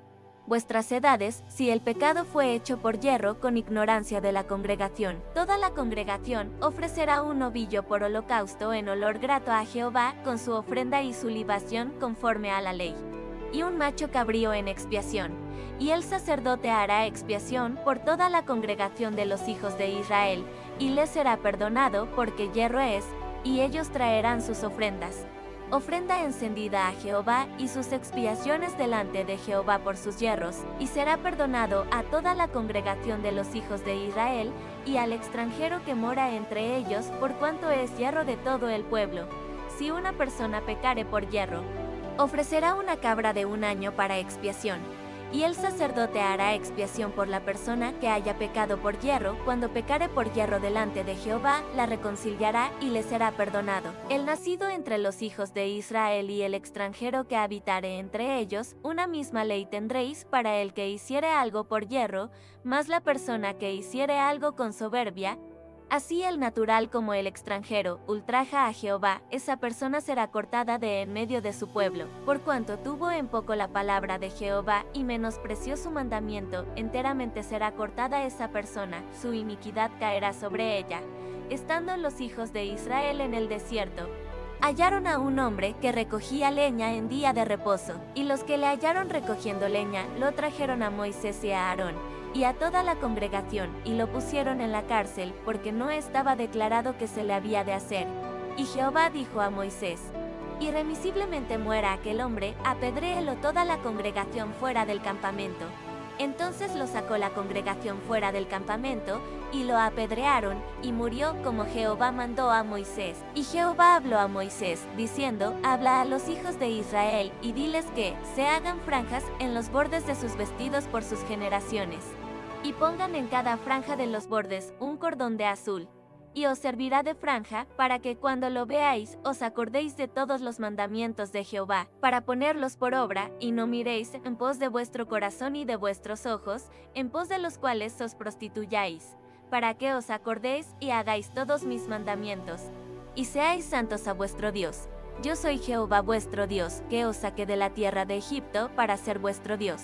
vuestras edades, si el pecado fue hecho por yerro con ignorancia de la congregación, toda la congregación ofrecerá un novillo por holocausto en olor grato a Jehová, con su ofrenda y su libación conforme a la ley, y un macho cabrío en expiación. Y el sacerdote hará expiación por toda la congregación de los hijos de Israel, y les será perdonado, porque yerro es, y ellos traerán sus ofrendas. Ofrenda encendida a Jehová y sus expiaciones delante de Jehová por sus yerros, y será perdonado a toda la congregación de los hijos de Israel, y al extranjero que mora entre ellos, por cuanto es yerro de todo el pueblo. Si una persona pecare por yerro, ofrecerá una cabra de un año para expiación. Y el sacerdote hará expiación por la persona que haya pecado por yerro. Cuando pecare por yerro delante de Jehová, la reconciliará y le será perdonado. El nacido entre los hijos de Israel y el extranjero que habitare entre ellos, una misma ley tendréis para el que hiciere algo por yerro, mas la persona que hiciere algo con soberbia, así el natural como el extranjero, ultraja a Jehová, esa persona será cortada de en medio de su pueblo. Por cuanto tuvo en poco la palabra de Jehová y menospreció su mandamiento, enteramente será cortada esa persona, su iniquidad caerá sobre ella. Estando los hijos de Israel en el desierto, hallaron a un hombre que recogía leña en día de reposo, y los que le hallaron recogiendo leña lo trajeron a Moisés y a Aarón, y a toda la congregación, y lo pusieron en la cárcel, porque no estaba declarado que se le había de hacer. Y Jehová dijo a Moisés: irremisiblemente muera aquel hombre, apedréelo toda la congregación fuera del campamento. Entonces lo sacó la congregación fuera del campamento, y lo apedrearon, y murió como Jehová mandó a Moisés. Y Jehová habló a Moisés, diciendo: habla a los hijos de Israel, y diles que se hagan franjas en los bordes de sus vestidos por sus generaciones, y pongan en cada franja de los bordes un cordón de azul. Y os servirá de franja, para que cuando lo veáis, os acordéis de todos los mandamientos de Jehová, para ponerlos por obra, y no miréis en pos de vuestro corazón y de vuestros ojos, en pos de los cuales os prostituyáis, para que os acordéis y hagáis todos mis mandamientos, y seáis santos a vuestro Dios. Yo soy Jehová vuestro Dios, que os saqué de la tierra de Egipto para ser vuestro Dios.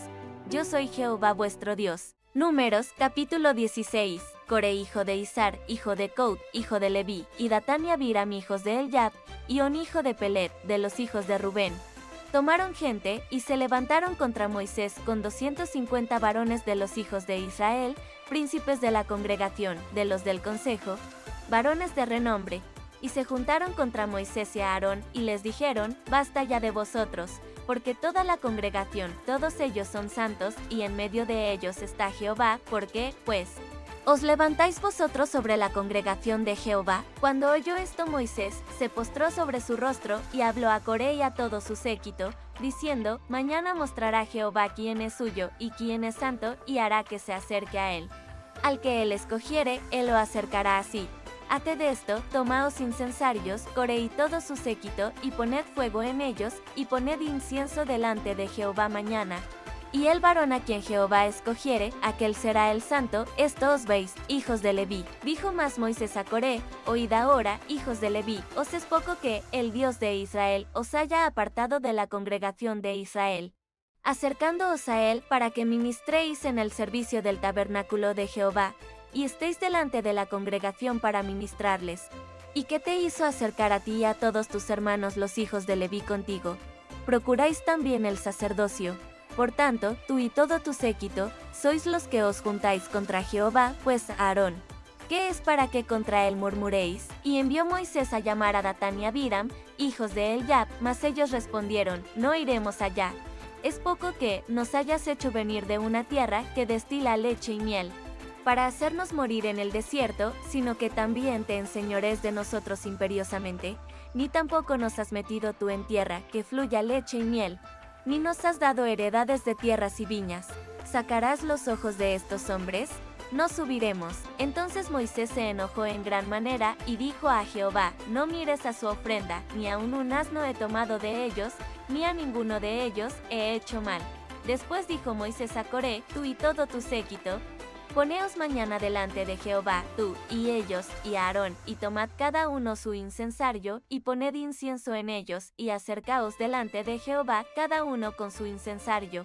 Yo soy Jehová vuestro Dios. Números, capítulo 16. Core, hijo de Izar, hijo de Coat, hijo de Leví, y Datán y Abiram, hijos de Eliab, y On, hijo de Pelet, de los hijos de Rubén. Tomaron gente, y se levantaron contra Moisés con 250 varones de los hijos de Israel, príncipes de la congregación, de los del consejo, varones de renombre. y se juntaron contra Moisés y Aarón, y les dijeron: Basta ya de vosotros, porque toda la congregación, todos ellos son santos, y en medio de ellos está Jehová. ¿Por qué, pues, os levantáis vosotros sobre la congregación de Jehová? Cuando oyó esto Moisés, se postró sobre su rostro, y habló a Coré y a todo su séquito, diciendo: Mañana mostrará Jehová quién es suyo, y quién es santo, y hará que se acerque a él. Al que él escogiere, él lo acercará así. Haced esto: tomaos incensarios, Coré y todo su séquito, y poned fuego en ellos, y poned incienso delante de Jehová mañana. Y el varón a quien Jehová escogiere, aquel será el santo. Esto os veis, hijos de Leví. Dijo más Moisés a Coré: Oíd ahora, hijos de Leví, os es poco que el Dios de Israel os haya apartado de la congregación de Israel, acercándoos a él para que ministréis en el servicio del tabernáculo de Jehová, y estéis delante de la congregación para ministrarles. ¿Y qué te hizo acercar a ti y a todos tus hermanos los hijos de Leví contigo? Procuráis también el sacerdocio. Por tanto, tú y todo tu séquito, sois los que os juntáis contra Jehová, pues Aarón, ¿qué es para que contra él murmuréis? Y envió Moisés a llamar a Datán y Abiram, hijos de Eliab, mas ellos respondieron: No iremos allá. Es poco que nos hayas hecho venir de una tierra que destila leche y miel, para hacernos morir en el desierto, sino que también te enseñores de nosotros imperiosamente. Ni tampoco nos has metido tú en tierra que fluya leche y miel, ni nos has dado heredades de tierras y viñas. ¿Sacarás los ojos de estos hombres? No subiremos. Entonces Moisés se enojó en gran manera, y dijo a Jehová: No mires a su ofrenda, ni aun un asno he tomado de ellos, ni a ninguno de ellos he hecho mal. Después dijo Moisés a Coré: Tú y todo tu séquito, poneos mañana delante de Jehová, tú y ellos y Aarón, y tomad cada uno su incensario, y poned incienso en ellos, y acercaos delante de Jehová cada uno con su incensario.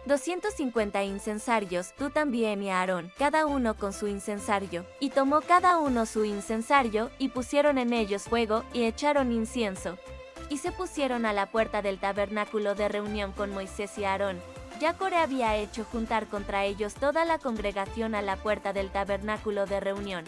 250 incensarios, tú también y Aarón, cada uno con su incensario. Y tomó cada uno su incensario, y pusieron en ellos fuego, y echaron incienso. Y se pusieron a la puerta del tabernáculo de reunión con Moisés y Aarón. Ya Coré había hecho juntar contra ellos toda la congregación a la puerta del tabernáculo de reunión.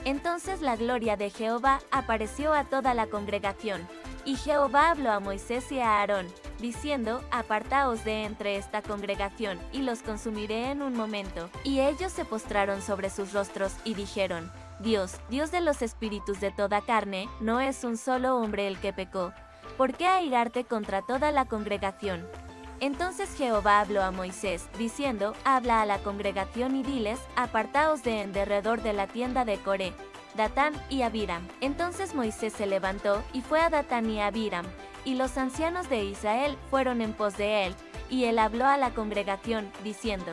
Entonces la gloria de Jehová apareció a toda la congregación. Y Jehová habló a Moisés y a Aarón, diciendo: Apartaos de entre esta congregación, y los consumiré en un momento. Y ellos se postraron sobre sus rostros, y dijeron: Dios, Dios de los espíritus de toda carne, no es un solo hombre el que pecó. ¿Por qué airarte contra toda la congregación? Entonces Jehová habló a Moisés, diciendo: Habla a la congregación y diles: Apartaos de en derredor de la tienda de Coré, Datán y Abiram. Entonces Moisés se levantó, y fue a Datán y a Abiram, y los ancianos de Israel fueron en pos de él, y él habló a la congregación, diciendo: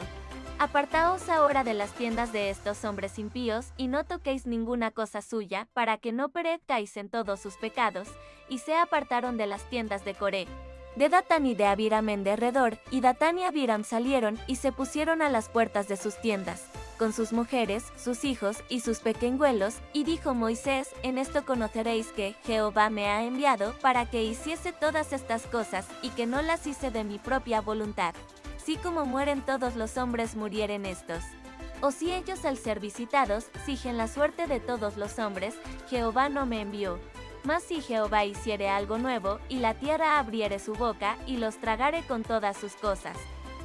Apartaos ahora de las tiendas de estos hombres impíos, y no toquéis ninguna cosa suya, para que no perezcáis en todos sus pecados. Y se apartaron de las tiendas de Coré, de Datán y de Abiram en derredor, y Datán y Abiram salieron y se pusieron a las puertas de sus tiendas, con sus mujeres, sus hijos y sus pequeñuelos, y dijo Moisés: En esto conoceréis que Jehová me ha enviado para que hiciese todas estas cosas, y que no las hice de mi propia voluntad. Si como mueren todos los hombres murieren estos, o si ellos al ser visitados sigen la suerte de todos los hombres, Jehová no me envió. Mas si Jehová hiciere algo nuevo, y la tierra abriere su boca, y los tragare con todas sus cosas,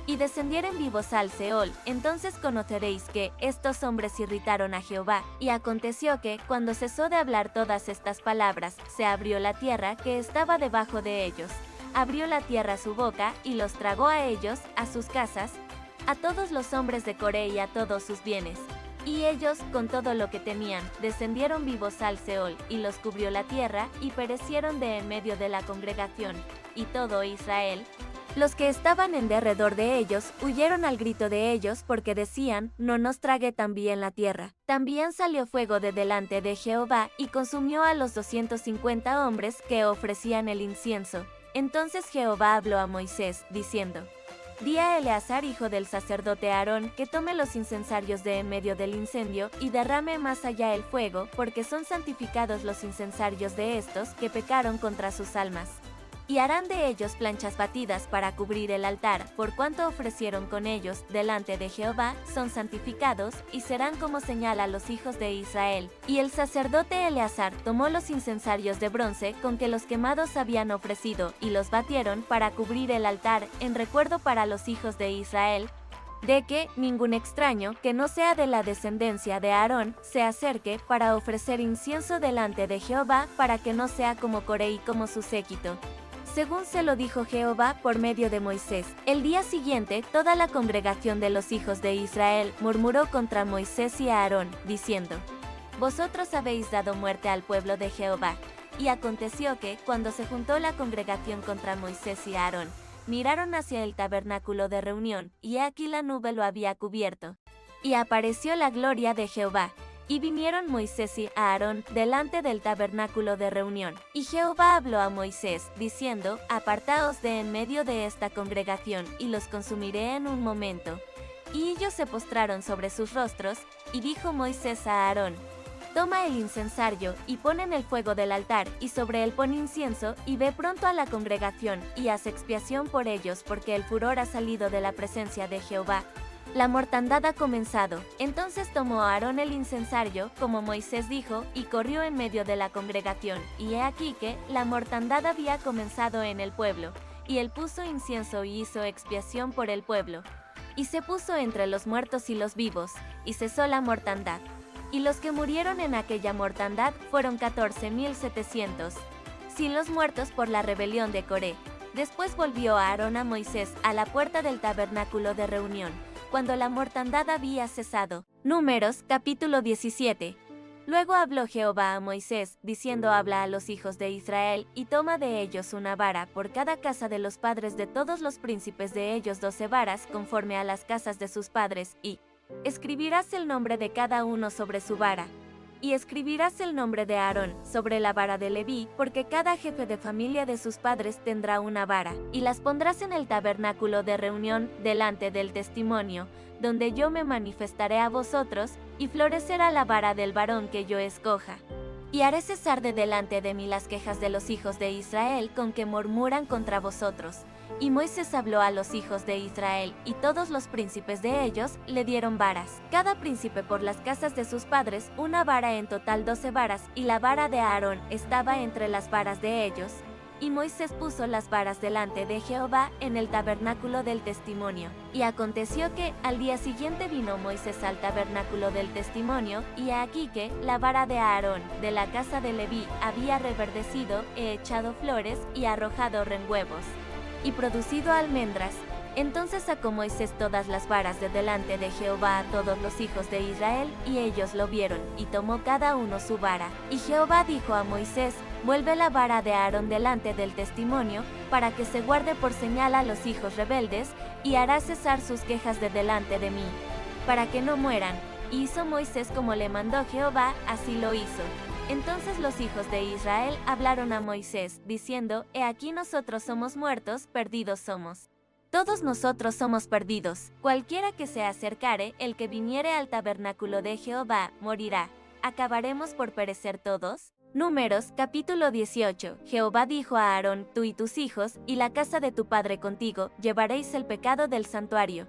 y descendieren vivos al Seol, entonces conoceréis que estos hombres irritaron a Jehová. Y aconteció que, cuando cesó de hablar todas estas palabras, se abrió la tierra que estaba debajo de ellos. Abrió la tierra su boca, y los tragó a ellos, a sus casas, a todos los hombres de Coré y a todos sus bienes. Y ellos, con todo lo que tenían, descendieron vivos al Seol, y los cubrió la tierra, y perecieron de en medio de la congregación. Y todo Israel, los que estaban en derredor de ellos, huyeron al grito de ellos, porque decían: No nos trague también la tierra. También salió fuego de delante de Jehová, y consumió a los 250 hombres que ofrecían el incienso. Entonces Jehová habló a Moisés, diciendo: Di a Eleazar, hijo del sacerdote Aarón, que tome los incensarios de en medio del incendio, y derrame más allá el fuego, porque son santificados los incensarios de estos que pecaron contra sus almas. Y harán de ellos planchas batidas para cubrir el altar, por cuanto ofrecieron con ellos delante de Jehová, son santificados, y serán como señal a los hijos de Israel. Y el sacerdote Eleazar tomó los incensarios de bronce con que los quemados habían ofrecido, y los batieron para cubrir el altar, en recuerdo para los hijos de Israel, de que ningún extraño que no sea de la descendencia de Aarón se acerque para ofrecer incienso delante de Jehová, para que no sea como Coré y como su séquito. Según se lo dijo Jehová por medio de Moisés. El día siguiente, toda la congregación de los hijos de Israel murmuró contra Moisés y Aarón, diciendo: Vosotros habéis dado muerte al pueblo de Jehová. Y aconteció que, cuando se juntó la congregación contra Moisés y Aarón, miraron hacia el tabernáculo de reunión, y he aquí la nube lo había cubierto. Y apareció la gloria de Jehová. Y vinieron Moisés y Aarón delante del tabernáculo de reunión. Y Jehová habló a Moisés, diciendo: Apartaos de en medio de esta congregación, y los consumiré en un momento. Y ellos se postraron sobre sus rostros, y dijo Moisés a Aarón: Toma el incensario, y pon en el fuego del altar, y sobre él pon incienso, y ve pronto a la congregación, y haz expiación por ellos, porque el furor ha salido de la presencia de Jehová. La mortandad ha comenzado. Entonces tomó Aarón el incensario, como Moisés dijo, y corrió en medio de la congregación. Y he aquí que la mortandad había comenzado en el pueblo. Y él puso incienso y hizo expiación por el pueblo. Y se puso entre los muertos y los vivos, y cesó la mortandad. Y los que murieron en aquella mortandad fueron 14,700, sin los muertos por la rebelión de Coré. Después volvió Aarón a Moisés a la puerta del tabernáculo de reunión, cuando la mortandad había cesado. Números, capítulo 17. Luego habló Jehová a Moisés, diciendo: Habla a los hijos de Israel, y toma de ellos una vara por cada casa de los padres de todos los príncipes de ellos 12 varas, conforme a las casas de sus padres, y escribirás el nombre de cada uno sobre su vara. Y escribirás el nombre de Aarón sobre la vara de Leví, porque cada jefe de familia de sus padres tendrá una vara, y las pondrás en el tabernáculo de reunión delante del testimonio, donde yo me manifestaré a vosotros, y florecerá la vara del varón que yo escoja. Y haré cesar de delante de mí las quejas de los hijos de Israel con que murmuran contra vosotros. Y Moisés habló a los hijos de Israel, y todos los príncipes de ellos le dieron varas. Cada príncipe por las casas de sus padres, una vara, en total 12 varas, y la vara de Aarón estaba entre las varas de ellos. Y Moisés puso las varas delante de Jehová en el tabernáculo del testimonio. Y aconteció que, al día siguiente vino Moisés al tabernáculo del testimonio, y he aquí que la vara de Aarón, de la casa de Leví, había reverdecido, echado flores, y arrojado renuevos, y producido almendras. Entonces sacó Moisés todas las varas de delante de Jehová a todos los hijos de Israel, y ellos lo vieron, y tomó cada uno su vara. Y Jehová dijo a Moisés: Vuelve la vara de Aarón delante del testimonio, para que se guarde por señal a los hijos rebeldes, y hará cesar sus quejas de delante de mí, para que no mueran. Y hizo Moisés como le mandó Jehová, así lo hizo. Entonces los hijos de Israel hablaron a Moisés, diciendo: He aquí nosotros somos muertos, perdidos somos. Todos nosotros somos perdidos. Cualquiera que se acercare, el que viniere al tabernáculo de Jehová, morirá. ¿Acabaremos por perecer todos? Números, capítulo 18. Jehová dijo a Aarón: Tú y tus hijos, y la casa de tu padre contigo, llevaréis el pecado del santuario.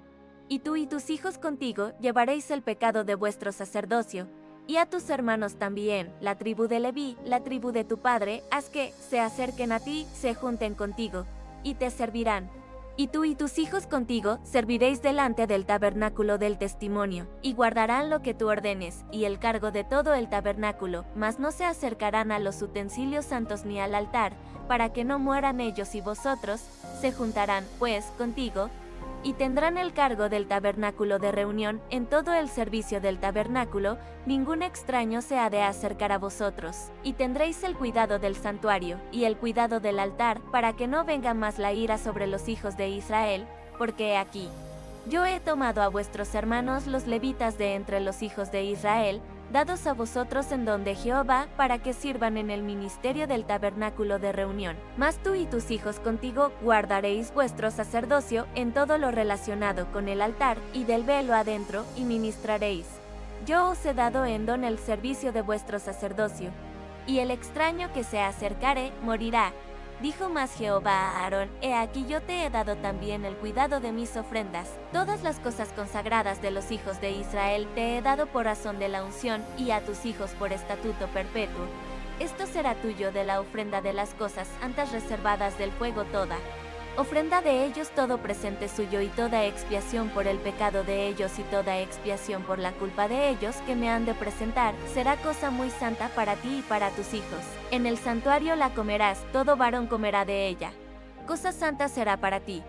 Y tú y tus hijos contigo, llevaréis el pecado de vuestro sacerdocio. Y a tus hermanos también, la tribu de Leví, la tribu de tu padre, haz que se acerquen a ti, se junten contigo, y te servirán. Y tú y tus hijos contigo serviréis delante del tabernáculo del testimonio, y guardarán lo que tú ordenes, y el cargo de todo el tabernáculo, mas no se acercarán a los utensilios santos ni al altar, para que no mueran ellos, y vosotros se juntarán, pues, contigo, y tendrán el cargo del tabernáculo de reunión. En todo el servicio del tabernáculo, ningún extraño se ha de acercar a vosotros, y tendréis el cuidado del santuario, y el cuidado del altar, para que no venga más la ira sobre los hijos de Israel, porque he aquí, yo he tomado a vuestros hermanos los levitas de entre los hijos de Israel, dados a vosotros en don de Jehová, para que sirvan en el ministerio del tabernáculo de reunión. Mas tú y tus hijos contigo guardaréis vuestro sacerdocio en todo lo relacionado con el altar, y del velo adentro, y ministraréis. Yo os he dado en don el servicio de vuestro sacerdocio. Y el extraño que se acercare, morirá. Dijo más Jehová a Aarón: He aquí yo te he dado también el cuidado de mis ofrendas. Todas las cosas consagradas de los hijos de Israel te he dado por razón de la unción, y a tus hijos por estatuto perpetuo. Esto será tuyo de la ofrenda de las cosas santas reservadas del fuego toda. Ofrenda de ellos todo presente suyo y toda expiación por el pecado de ellos y toda expiación por la culpa de ellos que me han de presentar, será cosa muy santa para ti y para tus hijos. En el santuario la comerás, todo varón comerá de ella. Cosa santa será para ti.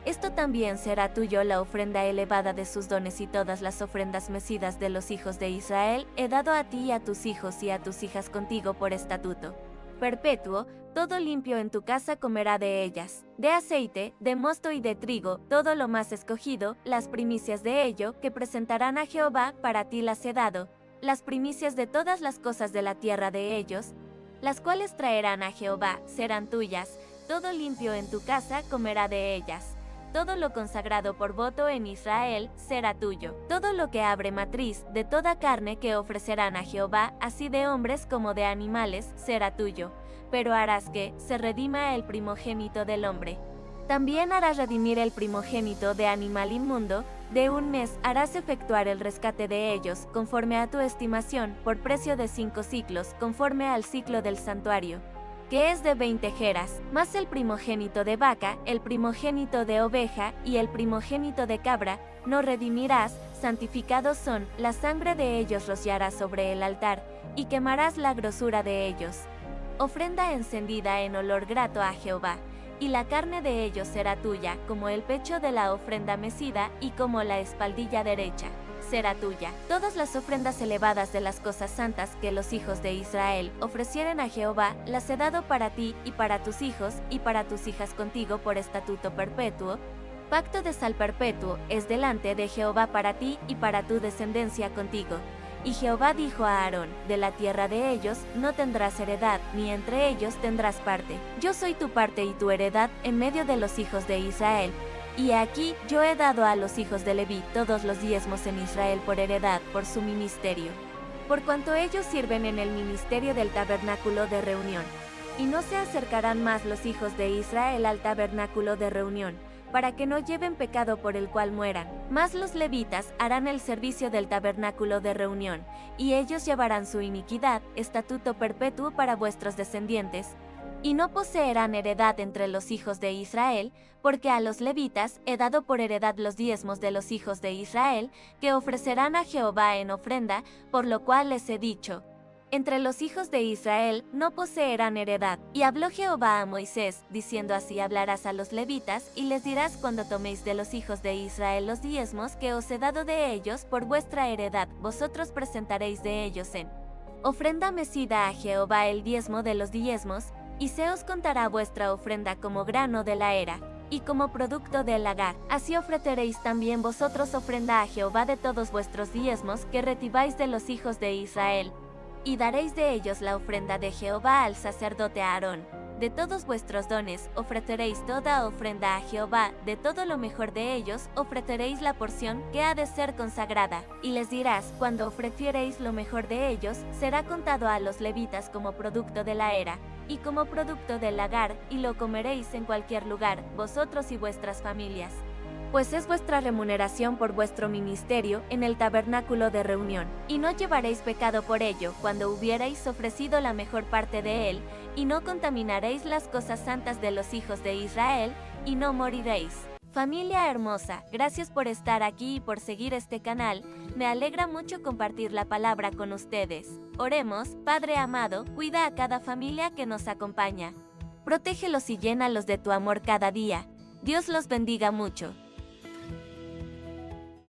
Esto también será tuyo la ofrenda elevada de sus dones y todas las ofrendas mecidas de los hijos de Israel, he dado a ti y a tus hijos y a tus hijas contigo por estatuto perpetuo, todo limpio en tu casa comerá de ellas. De aceite, de mosto y de trigo, todo lo más escogido, las primicias de ello, que presentarán a Jehová, para ti las he dado, las primicias de todas las cosas de la tierra de ellos, las cuales traerán a Jehová, serán tuyas, todo limpio en tu casa comerá de ellas. Todo lo consagrado por voto en Israel será tuyo. Todo lo que abre matriz, de toda carne que ofrecerán a Jehová, así de hombres como de animales, será tuyo. Pero harás que se redima el primogénito del hombre. También harás redimir el primogénito de animal inmundo, de un mes harás efectuar el rescate de ellos, conforme a tu estimación, por precio de 5 siclos, conforme al ciclo del santuario, que es de 20 geras, más el primogénito de vaca, el primogénito de oveja y el primogénito de cabra, no redimirás, santificados son, la sangre de ellos rociarás sobre el altar, y quemarás la grosura de ellos. Ofrenda encendida en olor grato a Jehová, y la carne de ellos será tuya, como el pecho de la ofrenda mecida, y como la espaldilla derecha será tuya. Todas las ofrendas elevadas de las cosas santas que los hijos de Israel ofrecieren a Jehová, las he dado para ti y para tus hijos y para tus hijas contigo por estatuto perpetuo. Pacto de sal perpetuo es delante de Jehová para ti y para tu descendencia contigo. Y Jehová dijo a Aarón: de la tierra de ellos no tendrás heredad, ni entre ellos tendrás parte. Yo soy tu parte y tu heredad en medio de los hijos de Israel. Y aquí yo he dado a los hijos de Leví todos los diezmos en Israel por heredad, por su ministerio, por cuanto ellos sirven en el ministerio del tabernáculo de reunión. Y no se acercarán más los hijos de Israel al tabernáculo de reunión, para que no lleven pecado por el cual mueran. Mas los levitas harán el servicio del tabernáculo de reunión, y ellos llevarán su iniquidad, estatuto perpetuo para vuestros descendientes. Y no poseerán heredad entre los hijos de Israel, porque a los levitas he dado por heredad los diezmos de los hijos de Israel, que ofrecerán a Jehová en ofrenda, por lo cual les he dicho: entre los hijos de Israel no poseerán heredad. Y habló Jehová a Moisés, diciendo: así hablarás a los levitas, y les dirás cuando toméis de los hijos de Israel los diezmos que os he dado de ellos por vuestra heredad, vosotros presentaréis de ellos en ofrenda mecida a Jehová el diezmo de los diezmos, y se os contará vuestra ofrenda como grano de la era, y como producto del lagar. Así ofreceréis también vosotros ofrenda a Jehová de todos vuestros diezmos que retibáis de los hijos de Israel, y daréis de ellos la ofrenda de Jehová al sacerdote Aarón. De todos vuestros dones ofreceréis toda ofrenda a Jehová, de todo lo mejor de ellos ofreceréis la porción que ha de ser consagrada. Y les dirás: cuando ofreciereis lo mejor de ellos, será contado a los levitas como producto de la era, y como producto del lagar, y lo comeréis en cualquier lugar, vosotros y vuestras familias. Pues es vuestra remuneración por vuestro ministerio en el tabernáculo de reunión. Y no llevaréis pecado por ello, cuando hubierais ofrecido la mejor parte de él, y no contaminaréis las cosas santas de los hijos de Israel, y no moriréis. Familia hermosa, gracias por estar aquí y por seguir este canal. Me alegra mucho compartir la palabra con ustedes. Oremos. Padre amado, cuida a cada familia que nos acompaña. Protégelos y llénalos de tu amor cada día. Dios los bendiga mucho.